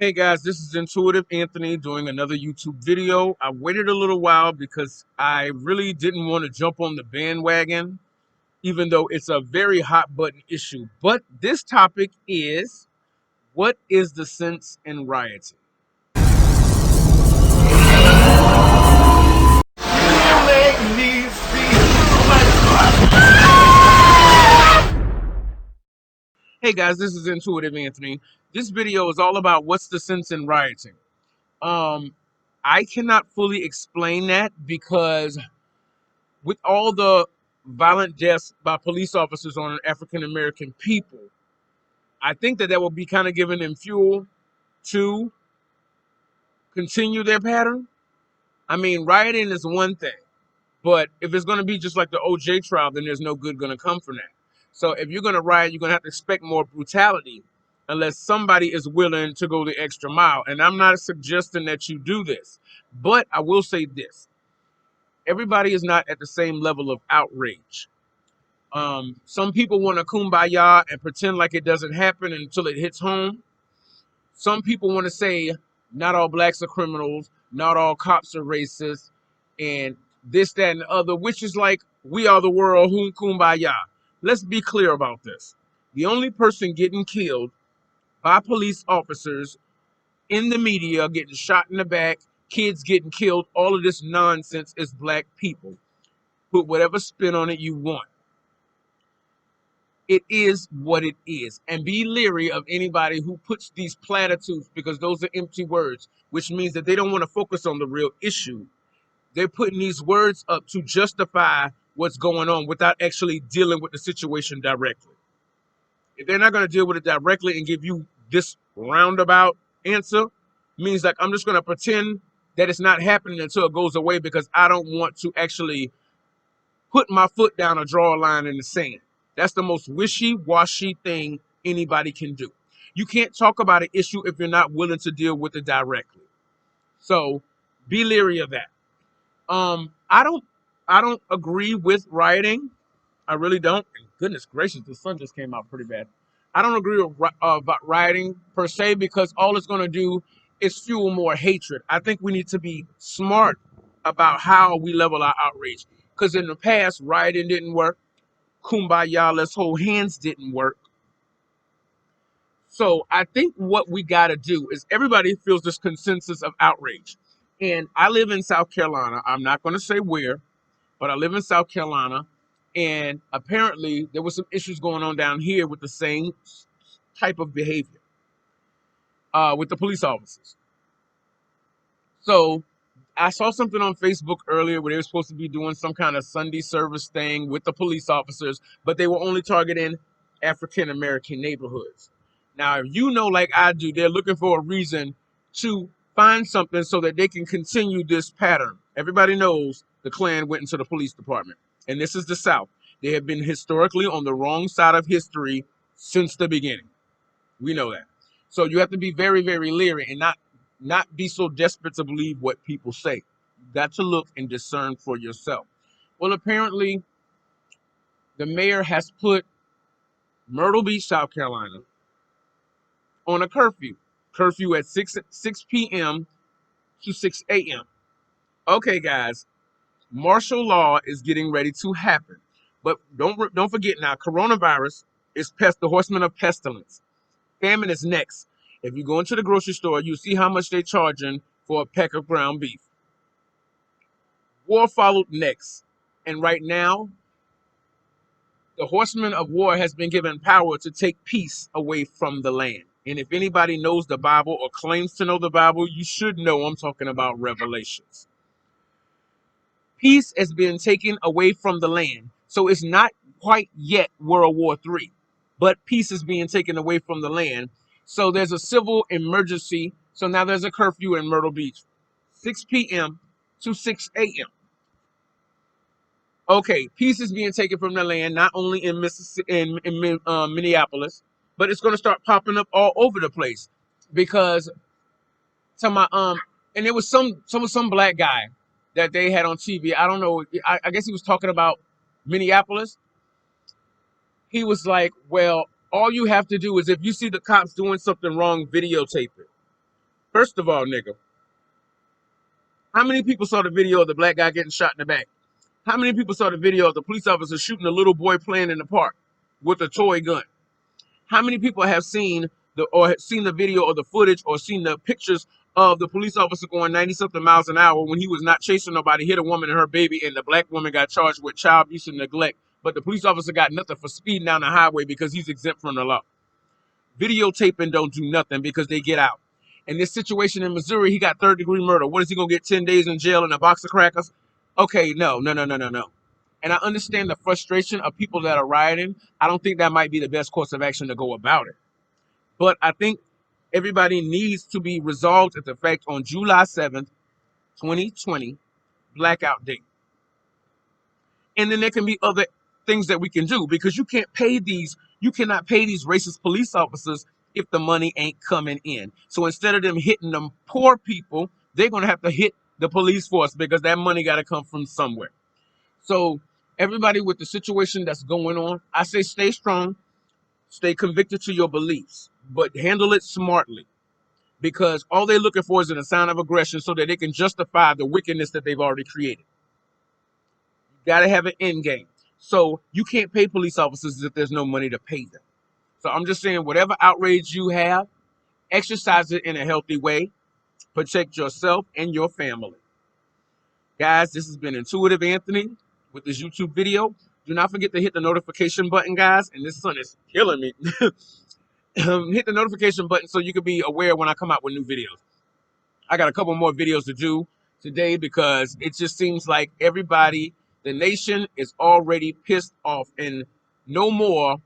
Hey guys, this is Intuitive Anthony doing another YouTube video. I waited a little while because I really didn't want to jump on the bandwagon, even though it's a very hot button issue. But this topic is, what is the sense in rioting? Hey guys, this is Intuitive Anthony. This video is all about what's the sense in rioting. Um, I cannot fully explain that because with all the violent deaths by police officers on African American people, I think that will be kind of giving them fuel to continue their pattern. I mean, rioting is one thing, but if it's going to be just like the OJ trial, then there's no good going to come from that. So if you're going to riot, you're going to have to expect more brutality unless somebody is willing to go the extra mile. And I'm not suggesting that you do this, but I will say this. Everybody is not at the same level of outrage. Some people want to kumbaya and pretend like it doesn't happen until it hits home. Some people want to say not all blacks are criminals, not all cops are racist, and this, that, and the other, which is like we are the world, whom kumbaya. Let's be clear about this. The only person getting killed by police officers in the media, getting shot in the back, kids getting killed, all of this nonsense is black people. Put whatever spin on it you want. It is what it is. And be leery of anybody who puts these platitudes, because those are empty words, which means that they don't want to focus on the real issue. They're putting these words up to justify what's going on without actually dealing with the situation directly. If they're not going to deal with it directly and give you this roundabout answer, means like I'm just going to pretend that it's not happening until it goes away because I don't want to actually put my foot down or draw a line in the sand. That's the most wishy-washy thing anybody can do. You can't talk about an issue if you're not willing to deal with it directly. So be leery of that. I don't agree with rioting. I really don't. And goodness gracious, the sun just came out pretty bad. I don't agree with about rioting per se because all it's going to do is fuel more hatred. I think we need to be smart about how we level our outrage. Because in the past, rioting didn't work. Kumbaya, let's hold hands didn't work. So I think what we got to do is everybody feels this consensus of outrage. And I live in South Carolina. I'm not going to say where, but I live in South Carolina. And apparently there was some issues going on down here with the same type of behavior with the police officers. So I saw something on Facebook earlier where they were supposed to be doing some kind of Sunday service thing with the police officers, but they were only targeting African American neighborhoods. Now, if you know, like I do, they're looking for a reason to find something so that they can continue this pattern. Everybody knows the Klan went into the police department, and this is the South. They have been historically on the wrong side of history since the beginning. We know that. So you have to be very, very leery and not be so desperate to believe what people say. You got to look and discern for yourself. Well, apparently, the mayor has put Myrtle Beach, South Carolina, on a curfew at 6 p.m. to 6 a.m. Okay, guys, martial law is getting ready to happen, but don't forget now, coronavirus is the horseman of pestilence. Famine is next. If you go into the grocery store, you see how much they're charging for a peck of ground beef. War followed next. And right now, the horseman of war has been given power to take peace away from the land. And if anybody knows the Bible or claims to know the Bible, you should know I'm talking about Revelations. Peace has been taken away from the land. So it's not quite yet World War III, but peace is being taken away from the land. So there's a civil emergency. So now there's a curfew in Myrtle Beach, 6 p.m. to 6 a.m. Okay, peace is being taken from the land, not only in Mississippi, in Minneapolis, but it's going to start popping up all over the place because and there was some black guy that they had on TV. I don't know. I guess he was talking about Minneapolis. He was like, well, all you have to do is if you see the cops doing something wrong, videotape it. First of all, nigga, how many people saw the video of the black guy getting shot in the back? How many people saw the video of the police officer shooting a little boy playing in the park with a toy gun? How many people have seen the video or the footage or seen the pictures of the police officer going 90 something miles an hour when he was not chasing nobody, hit a woman and her baby, and the black woman got charged with child abuse and neglect, but the police officer got nothing for speeding down the highway because he's exempt from the law? Videotaping don't do nothing because they get out. In this situation in Missouri, he got third-degree murder. What is he gonna get? 10 days in jail and a box of crackers? Okay, no. And I understand the frustration of people that are rioting. I don't think that might be the best course of action to go about it. But I think everybody needs to be resolved at the fact on July 7th, 2020, blackout date. And then there can be other things that we can do, because you cannot pay these racist police officers if the money ain't coming in. So instead of them hitting them poor people, they're going to have to hit the police force because that money got to come from somewhere. So everybody, with the situation that's going on, I say stay strong, stay convicted to your beliefs, but handle it smartly, because all they're looking for is a sign of aggression so that they can justify the wickedness that they've already created. You got to have an end game. So you can't pay police officers if there's no money to pay them. So I'm just saying, whatever outrage you have, exercise it in a healthy way. Protect yourself and your family. Guys, this has been Intuitive Anthony with this YouTube video. Do not forget to hit the notification button, guys. And this sun is killing me. Hit the notification button so you can be aware when I come out with new videos. I got a couple more videos to do today because it just seems like everybody, the nation, is already pissed off, and no more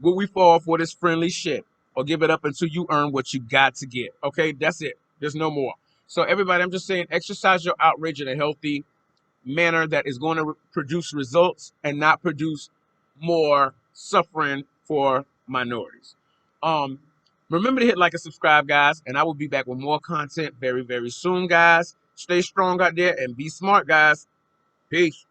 will we fall for this friendly shit or give it up until you earn what you got to get. Okay, that's it. There's no more. So everybody, I'm just saying, exercise your outrage in a healthy manner that is going to produce results and not produce more suffering for minorities. Remember to hit like and subscribe, guys, and I will be back with more content very, very soon, guys. Stay strong out there and be smart, guys. Peace.